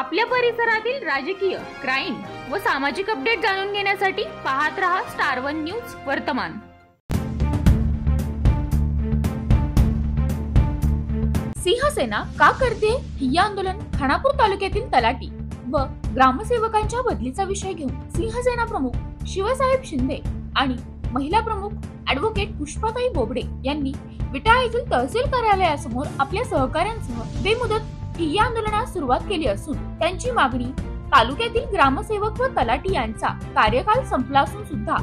आपल्या परिसरातील राजकीय, क्राईम व सामाजिक अपडेट जाणून घेण्यासाठी पाहत रहा स्टार वन न्यूज वर्तमान। सिंहसेना का करते ठिय्या आंदोलन? खानापूर तालुक्यातील तलाठी व ग्रामसेवकांच्या बदलीचा विषय घेऊन सिंहसेना प्रमुख शिवसाहेब शिंदे आणि महिला प्रमुख ॲडव्होकेट पुष्पाताई बोबडे यांनी विटा येथील तहसील कार्यालयासमोर आपल्या सहकाऱ्यांसह बेमुदत ठिय्या आंदोलनास सुरुवात केली असून त्यांची मागणी तालुक्यातील ग्रामसेवक व तलाठी यांचा कार्यकाल संपला असून सुद्धा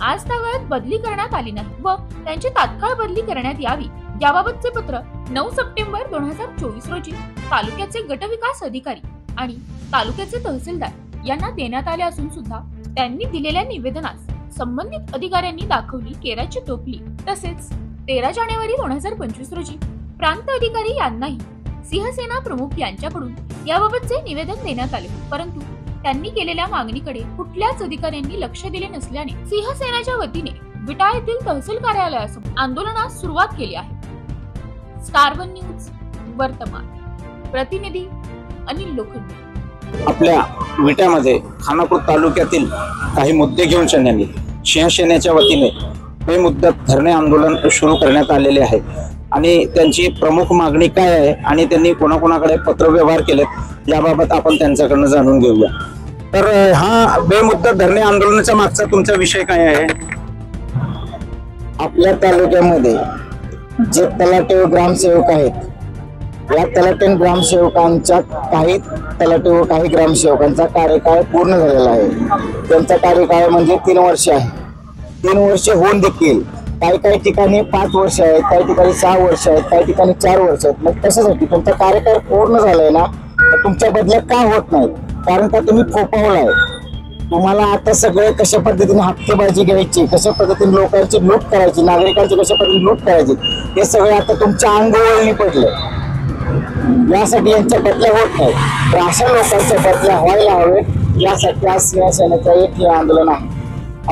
आज तागायत बदली करण्यात आली नाही व त्यांची तात्काळ बदली करण्यात यावी याबाबतचे पत्र 9 सप्टेंबर 2024 रोजी तालुक्याचे गटविकास अधिकारी आणि तालुक्याचे तहसीलदार यांना देण्यात आले असून सुद्धा त्यांनी दिलेल्या निवेदनास संबंधित अधिकाऱ्यांनी दाखवली केराची टोपली। तसेच 13 जानेवारी 2025 रोजी प्रांत अधिकारी यांनाही सिंहसेना प्रमुख यांच्याकडून याबाबतचे निवेदन देण्यात आले, परंतु त्यांनी केलेल्या मागणीकडे कुठल्याच अधिकाऱ्यांनी लक्ष दिले नसल्याने सिंहसेनाच्या वतीने विटा येथील तहसील कार्यालयासमोर आंदोलनास सुरुवात केली आहे। स्टार वन न्यूज वर्तमान, प्रतिनिधी अनिल लोखंडे। आपल्या विट्यामध्ये खानापूर तालुक्यातील काही मुद्दे घेऊन सिंहसेनेच्या वतीने बेमुदत धरणे आंदोलन सुरू करण्यात आलेले आहे आणि त्यांची प्रमुख मागणी काय आहे आणि त्यांनी कोणाकोणाकडे पत्रव्यवहार केलेत याबाबत आपण त्यांच्याकडून जाणून घेऊया। तर हा बेमुदत धरणे आंदोलनाच्या मागचा तुमचा विषय काय आहे? आपल्या तालुक्यामध्ये जे तलाठी व ग्रामसेवक आहेत, या तलाठी ग्रामसेवकांच्या काही तलाठी व काही ग्रामसेवकांचा कार्यकाळ पूर्ण झालेला आहे। त्यांचा कार्यकाळ म्हणजे 3 वर्ष आहे। 3 वर्ष होऊन देखील काही ठिकाणी 5 वर्ष आहेत, काही ठिकाणी 6 वर्ष आहेत, काही ठिकाणी 4 वर्ष आहेत। मग कशासाठी तुमचा कार्यकाळ पूर्ण झालाय ना, तुमच्या बदल्या का होत नाही? कारण का तुम्ही फोपावलाय। तुम्हाला आता सगळे कशा पद्धतीने हप्तेबाजी घ्यायची, कशा पद्धतीने लोकांची लूट करायची, नागरिकांची कशा पद्धतीने लूट करायची, हे सगळे आता तुमच्या अंगवळणी पडले। यासाठी यांच्या बदल्या होत नाही, तर अशा लोकांच्या बदल्या व्हायला हवेत यासाठी आज सिंहसेनेचं एक हे आंदोलन आहे।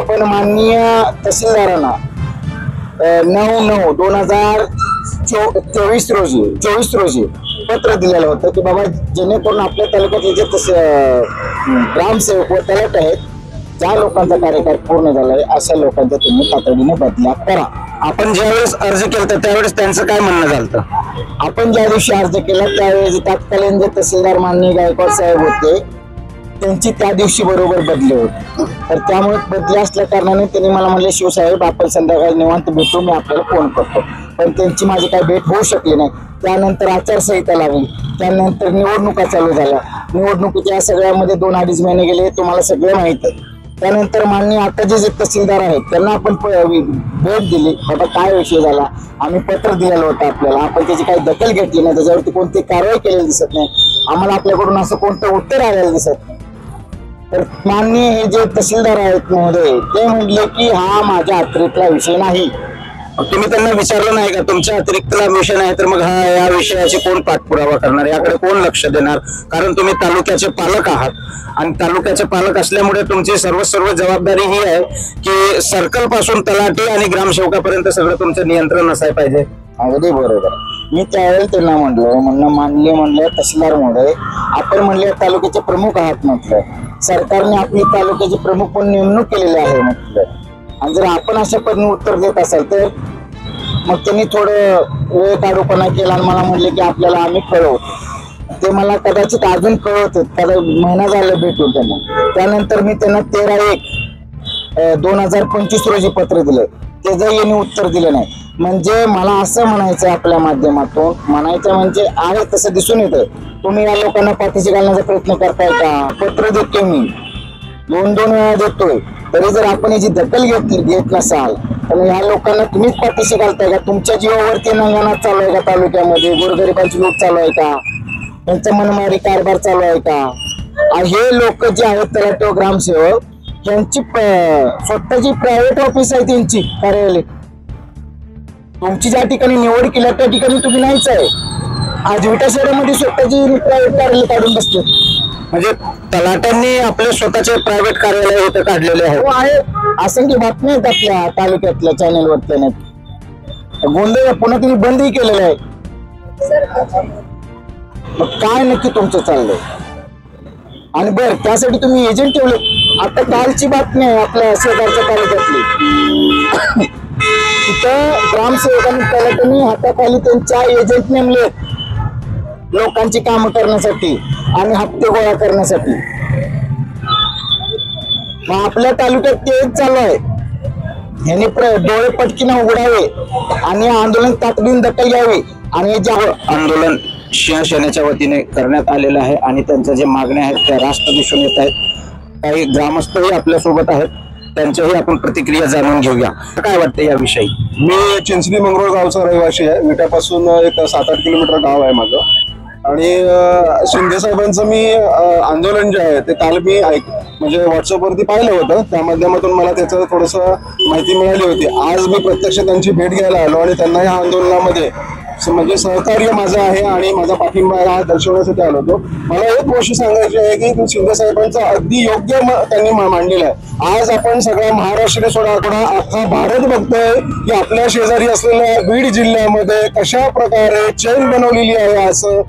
आपण माननीय तहसीलदारांना 9/9/2024 रोजी पत्र दिलेलं होतं की बाबा जेणेकरून आपल्या तालुक्यातले जे ग्रामसेवक व तलाठी आहेत, ज्या लोकांचा कार्यकाळ पूर्ण झालाय अशा लोकांचा तुम्ही तातडीने बदल्या करा। आपण ज्यावेळेस अर्ज केला त्यावेळेस त्यांचं काय म्हणणं झालं? आपण ज्या दिवशी अर्ज केला त्यावेळेस तत्कालीन जे तहसीलदार माननीय गायकवाड साहेब होते त्यांची त्या दिवशी बरोबर बदली होती, तर त्यामुळे बदली असल्या कारणाने त्यांनी मला म्हणले शिवसाहेब आपण संध्याकाळी निवांत भेटू, मी आपल्याला फोन करतो। पण त्यांची माझी काही भेट होऊ शकली नाही। त्यानंतर आचारसंहिता लागली, त्यानंतर निवडणुका चालू झाल्या। निवडणुकीच्या सगळ्यामध्ये 2-2.5 महिने गेले, तुम्हाला सगळं माहित आहे। त्यानंतर माननीय आता जे तहसीलदार आहेत त्यांना आपण भेट दिली, बाबा काय विषय झाला, आम्ही पत्र दिलेलं होतं आपल्याला, आपण त्याची काही दखल घेतली नाही, त्याच्यावरती कोणती कारवाई केलेली दिसत नाही, आम्हाला आपल्याकडून असं कोणतं उत्तर आलेलं दिसत नाही। तर माननीय हे जे तहसीलदार आहेत महोदय ते म्हणले की हा माझ्या अतिरिक्तला विषय नाही। तुम्ही त्यांना विचारलं नाही का तुमच्या अतिरिक्तला विषय नाही तर मग या विषयाची कोण पाठपुरावा करणार, याकडे कोण लक्ष देणार? कारण तुम्ही तालुक्याचे पालक आहात आणि तालुक्याचे पालक असल्यामुळे तुमची सर्व जबाबदारी ही आहे की सर्कल पासून तलाठी आणि ग्रामसेवकापर्यंत सगळं तुमचं नियंत्रण असायला पाहिजे। अगदी बरोबर। मी त्यावेळेला त्यांना म्हणलं तहसीलदार महोदय आपण म्हणले तालुक्याचे प्रमुख आहात, म्हटलं सरकारने आपली तालुक्याचे प्रमुख पण नेमणूक केलेली आहे म्हटलं, आणि जर आपण अशा पद्धतीने उत्तर देत असाल तर मग त्यांनी थोडं वेळ काढूपणा केला आणि मला म्हणले की आपल्याला आम्ही कळवतो। ते मला कदाचित अजून कळवत महिना झाला भेटून त्यांना। त्यानंतर मी त्यांना 13/1/2025 रोजी पत्र दिलं, त्याचं यांनी उत्तर दिलं नाही। म्हणजे मला असं म्हणायचं आपल्या माध्यमातून, म्हणायचं म्हणजे आहे तसं दिसून येतं तुम्ही या लोकांना पाठीशी घालण्याचा प्रयत्न करताय का? पत्र देतोय मी 2-2 वेळा देतोय, तरी जर आपण याची दखल घेत नसाल तर ह्या लोकांना तुम्हीच पाठीशी घालताय का? तुमच्या जीवावरती नंगनात चालू आहे का? तालुक्यामध्ये गोरगरिबांची लूट चालू आहे का? त्यांचा मनमारी कारभार चालू आहे का? हे लोक जे आहेत तलाठी व ग्रामसेवक त्यांची स्वतःची प्रायव्हेट ऑफिस आहे, त्यांची कार्यालय। तुमची ज्या ठिकाणी निवड केली त्या ठिकाणी तुम्ही नाहीच आहे। आज विटा शहरामध्ये स्वतःची प्रायव्हेट कार्यालय काढून बसले, म्हणजे तलाट्यांनी आपले स्वतःचे प्रायव्हेट कार्यालय इथे काढलेले आहे। असंख्य बातम्या आहेत आपल्या तालुक्यातल्या चॅनेलवरती, गोंधळ पुन्हा तुम्ही बंदही केलेलं आहे। मग काय नक्की तुमचं चाललंय? आणि बर त्यासाठी तुम्ही एजंट ठेवले. आता कालची बातमी आहे आपल्या शेजारच्या तालुक्यातली, तिथं ग्रामसेवकांनी तलाट्यांनी हाताखाली त्यांच्या एजंट नेमले लोकांची कामं करण्यासाठी आणि हप्ते गोळा करण्यासाठी. मग आपल्या तालुक्यात तेच चालू आहे. यांनी डोळे पटकीने उघडावे आणि आंदोलन तातडीने दखल घ्यावी. आणि आंदोलन शिवसेनेच्या वतीने करण्यात आलेलं आहे आणि त्यांच्या जे मागण्या आहेत त्या रास्त दिसून येत आहेत. काही ग्रामस्थही आपल्या सोबत आहेत, त्यांच्याही आपण प्रतिक्रिया जाणून घेऊया. काय वाटतं याविषयी? मी चिंचणी मंगरूळ गावचा रहिवासी आहे. विट्यापासून एक 7-8 किलोमीटर गाव आहे माझं. आणि शिंदे साहेबांचं मी आंदोलन जे आहे ते काल मी म्हणजे व्हॉट्सअपवरती पाहिलं होतं. त्या माध्यमातून मला त्याचं थोडंसं माहिती मिळाली होती. आज मी प्रत्यक्ष त्यांची भेट घ्यायला आलो आणि त्यांना या आंदोलनामध्ये म्हणजे सहकार्य माझं आहे आणि माझा पाठिंबा हा दर्शवण्यासाठी आलो होतो. मला एक गोष्ट सांगायची आहे की शिंदे साहेबांचा अगदी योग्य त्यांनी मांडलेलं आहे. आज आपण सगळा महाराष्ट्र सोडा अख्खा भारत बघतोय की आपल्या शेजारी असलेल्या बीड जिल्ह्यामध्ये कशा प्रकारे चैन बनवलेली आहे. असं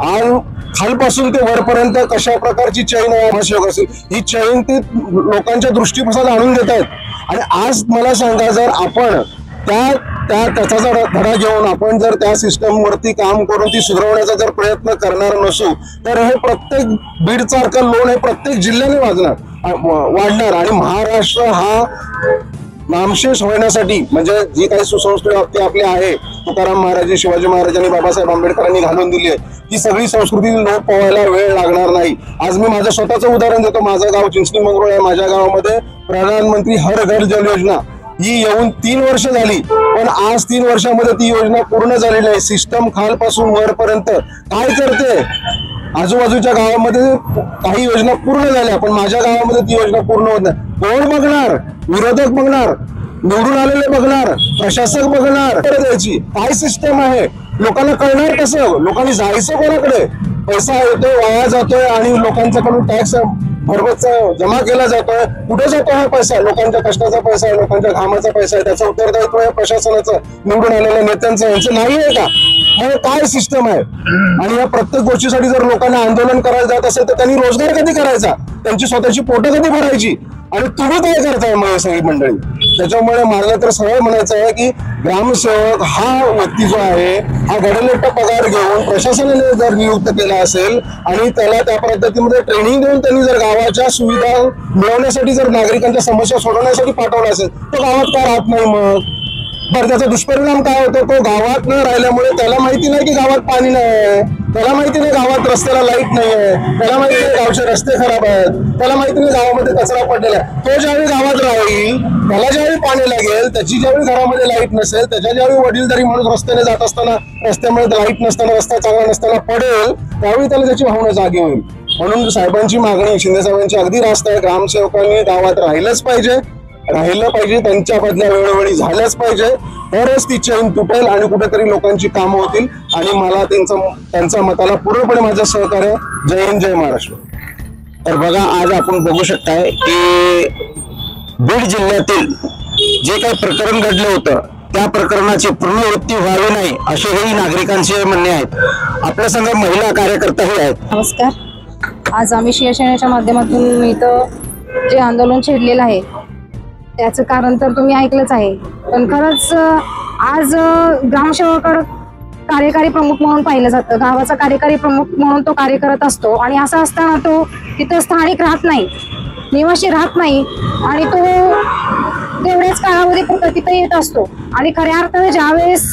आज खालपासून ते वरपर्यंत कशा प्रकारची चैन आहे असेल, ही चैन ते लोकांच्या दृष्टीपथात आणून देत आहेत. आणि आज मला सांगा, जर आपण त्याचा जर धडा घेऊन आपण जर त्या सिस्टम वरती काम करून ती सुधारवण्याचा जर प्रयत्न करणार नसू तर हे प्रत्येक बीड सारखं लोन हे प्रत्येक जिल्ह्याने वाढणार आणि महाराष्ट्र हा नामशेष होण्यासाठी म्हणजे जी काही सुसंस्कृती आपली आहे, तुकाराम महाराज, शिवाजी महाराजांनी, बाबासाहेब आंबेडकरांनी घालून दिली आहे, ती सगळी संस्कृती लोप पावायला वेळ लागणार नाही. आज मी माझं स्वतःचं उदाहरण देतो. माझं गाव चिंचणी मंगरूळ आहे. माझ्या गावामध्ये प्रधानमंत्री हर घर जल योजना ही येऊन 3 वर्ष झाली, पण आज 3 वर्षामध्ये ती योजना पूर्ण झालेली आहे. सिस्टम खालपासून वरपर्यंत काय करते. आजूबाजूच्या गावामध्ये काही योजना पूर्ण झाल्या, पण माझ्या गावामध्ये ती योजना पूर्ण होत नाही. कोण बघणार? विरोधक बघणार, निवडून आलेले बघणार, प्रशासक बघणार. द्यायची काय सिस्टम आहे लोकांना कळणार कसं? लोकांनी जायचं कोणाकडे? पैसा येतोय, वाया जातोय आणि लोकांच्याकडून टॅक्स भरगच्च जमा केला जातोय. कुठे जातो हा पैसा? लोकांच्या कष्टाचा पैसा आहे, लोकांच्या घामाचा पैसा आहे. त्याचं उत्तरदायित्व आहे प्रशासनाचं, निवडून आलेल्या नेत्यांचं, यांचं नाही आहे का? मग काय सिस्टम आहे? आणि या प्रत्येक गोष्टीसाठी जर लोकांना आंदोलन करायला जात असेल तर त्यांनी रोजगार कधी करायचा? त्यांची स्वतःची पोटं कधी भरायची? आणि तुम्ही काय करताय मग सगळी मंडळी? त्याच्यामुळे मला तर सरळ म्हणायचं आहे की ग्रामसेवक हा व्यक्ती जो आहे हा गडलेट्टा पगार घेऊन प्रशासनाने जर नियुक्त केला असेल आणि त्याला त्या पद्धतीमध्ये ट्रेनिंग देऊन त्यांनी जर गावाच्या सुविधा मिळवण्यासाठी जर नागरिकांच्या समस्या सोडवण्यासाठी पाठवला असेल तो गावात का राहत नाही? मग बरं त्याचा दुष्परिणाम काय होतो? तो गावात न राहिल्यामुळे त्याला माहिती नाही की गावात पाणी नाही आहे, त्याला माहिती नाही गावात रस्त्याला लाईट नाही आहे, त्याला माहिती नाही गावचे रस्ते खराब आहेत, त्याला माहिती नाही गावामध्ये कचरा पडलेला आहे. तो ज्यावेळी गावात राहील, त्याला ज्यावेळी पाणी लागेल, त्याची ज्यावेळी घरामध्ये लाईट नसेल, त्याच्या ज्यावेळी वडीलधारी माणूस रस्त्याने जात असताना रस्त्यामध्ये लाईट नसताना, रस्ता चांगला नसताना पडेल, त्यावेळी त्याला त्याची भावना जागी होईल. म्हणून साहेबांची मागणी, शिंदे साहेबांची अगदी रास्त आहे. ग्रामसेवकांनी गावात राहिलंच पाहिजे, त्यांच्या बदल्या वेळोवेळी झाल्याच पाहिजे. तरच ती चैन तुटेल आणि कुठेतरी लोकांची कामं होतील. आणि मला त्यांच्या मताला पूर्णपणे माझं सहकार्य. जय हिंद, जय महाराष्ट्र. तर बघा, आज आपण बघू शकताय की बीड जिल्ह्यातील जे काही प्रकरण घडलं होतं त्या प्रकरणाची पुनरावृत्ती व्हावी नाही असेही नागरिकांचे म्हणणे आहेत. आपल्या संघ महिला कार्यकर्ताही आहेत. नमस्कार. आज आम्ही शिवसेनेच्या माध्यमातून इथं जे आंदोलन छेडलेलं आहे त्याचं कारण तर तुम्ही ऐकलंच आहे. पण खरंच आज ग्रामसेवकाकडे कार्यकारी प्रमुख म्हणून पाहिलं जातं. गावाचा कार्यकारी प्रमुख म्हणून तो कार्य करत असतो आणि असं असताना तो तिथं स्थानिक राहत नाही, निवासी राहत नाही आणि तो तेवढ्याच काळामध्ये फक्त तिथं येत असतो. आणि खऱ्या अर्थाने ज्यावेळेस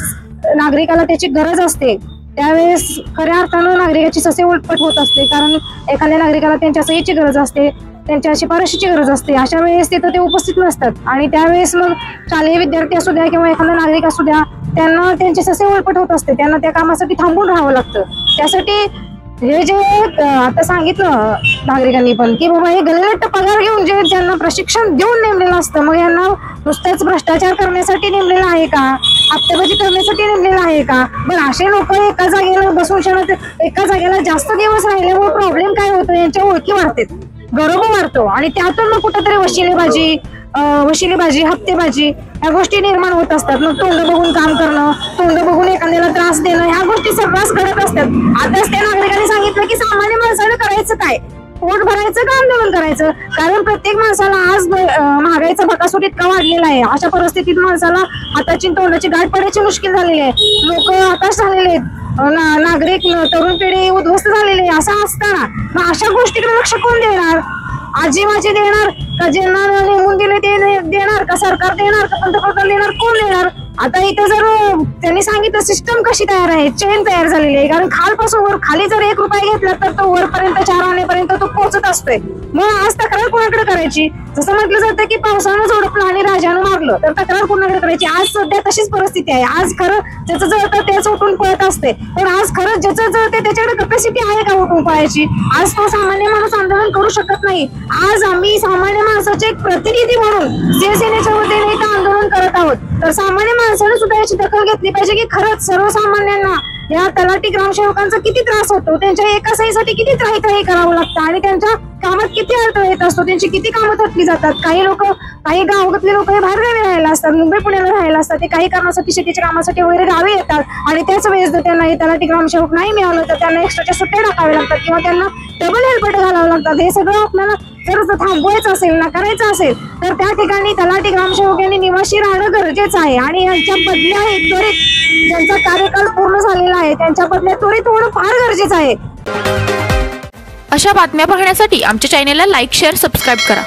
नागरिकाला त्याची गरज असते त्यावेळेस खऱ्या अर्थानं नागरिकाची ससे उलटपट होत असते. कारण एखाद्या नागरिकाला त्यांच्या सहीची गरज असते, त्यांच्या शिफारशीची गरज असते. अशा वेळेस तिथं ते उपस्थित नसतात आणि त्यावेळेस मग शालेय विद्यार्थी असू द्या किंवा एखादा नागरिक असू द्या, त्यांना त्यांचे ससे उलटपट होत असते. त्यांना त्या कामासाठी थांबून राहावं लागतं. त्यासाठी हे जे आता सांगितलं नागरिकांनी पण की बाबा हे गल्लट पगार घेऊन जे ज्यांना प्रशिक्षण देऊन नेमलेलं असतं, मग यांना नुसतेच भ्रष्टाचार करण्यासाठी नेमलेलं आहे का? हप्तेबाजी करण्यासाठी नेमलेलं आहे का? पण असे लोक एका जागेला बसून एका जागेला जास्त दिवस राहिल्यामुळे प्रॉब्लेम काय होतो? यांच्या ओळखी वाढतात, गौरव वाढतो आणि त्यातून मग कुठेतरी वशिलेबाजी, हप्तेबाजी ह्या गोष्टी निर्माण होत असतात. मग तोंड बघून काम करणं, तोंड बघून एखाद्याला त्रास देणं, ह्या गोष्टी सर्रास घडत असतात. आताच त्या नागरिकांनी सांगितलं की सामान्य माणसाने करायचं काय? पोट भरायचं का आंदोलन करायचं? कारण प्रत्येक माणसाला आज महागाईचा बकासूर इतका वाढलेला आहे. अशा परिस्थितीत माणसाला हाताची तोंडाची गाठ पडायची मुश्किल झालेली आहे. लोक हताश झालेले आहेत. नागरिक तरुण पिढी उद्ध्वस्त झालेली आहे. असं असताना मग अशा गोष्टीकडे लक्ष कोण देणार? आजी माझी देणार का? ज्यांना नेमून दिले ते देणार का? सरकार देणार का? पंतप्रधान देणार? कोण देणार? आता इथे जर त्यांनी सांगितलं सिस्टम कशी तयार आहे, चेन तयार झालेली आहे. कारण खालपासून वर खाली जर 1 रुपया घेतला तर तो वरपर्यंत 4 आणेपर्यंत तो पोहोचत असतोय. मग आज तक्रार कोणाकडे करायची? जसं म्हटलं जातं की पावसानं झोडपलं आणि राजानं मारलं, तर तक्रार कोणाकडे करायची? आज सध्या तशीच परिस्थिती आहे. आज खरं ज्याचं जळतं तेच उठून पळत असते, पण आज खरं ज्याचं जळते त्याच्याकडे कपॅसिटी आहे का उठून पळायची? आज तो सामान्य माणूस आंदोलन करू शकत नाही. आज आम्ही सामान्य माणसाचे एक प्रतिनिधी म्हणून शिवसेनेच्या वतीने इथं आंदोलन करत आहोत. तर सामान्य माणसाने सुद्धा याची दखल घेतली पाहिजे की खरंच सर्वसामान्यांना या तलाठी ग्रामसेवकांचा किती त्रास होतो, त्यांच्या एका सहीसाठी किती त्राही करावं लागतं आणि त्यांच्या कामात किती अडथळा येत असतो, त्यांची किती कामं थकली जातात. काही लोक, काही गावातले लोक हे बाहेरगावी राहायला असतात, मुंबई पुण्याला राहायला असतात, ते काही कारणासाठी शेतीच्या कामासाठी वगैरे गावी येतात आणि त्याच वेळेस जर त्यांना तलाठी ग्रामसेवक नाही मिळालं तर त्यांना एक्स्ट्राच्या सुट्ट्या टाकाव्या लागतात किंवा त्यांना डबल हेल्पट घालावं लागतात. हे सगळं आपल्याला जर थांबवायचं असेल ना करायचं असेल तर त्या ठिकाणी तलाठी ग्रामसेवक यांनी निवासी राहणं गरजेचं आहे आणि यांच्या बदल्या त्वरित, ज्यांचा कार्यकाल पूर्ण झालेला आहे त्यांच्या बदल्या त्वरित होणं फार गरजेचं आहे. अशा बातम्या पाहण्यासाठी आमच्या चॅनेलला लाईक, शेअर, सबस्क्राईब करा.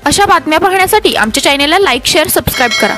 अशा बातम्या पाहण्यासाठी आमच्या चॅनेलला लाईक, शेअर, सबस्क्राईब करा.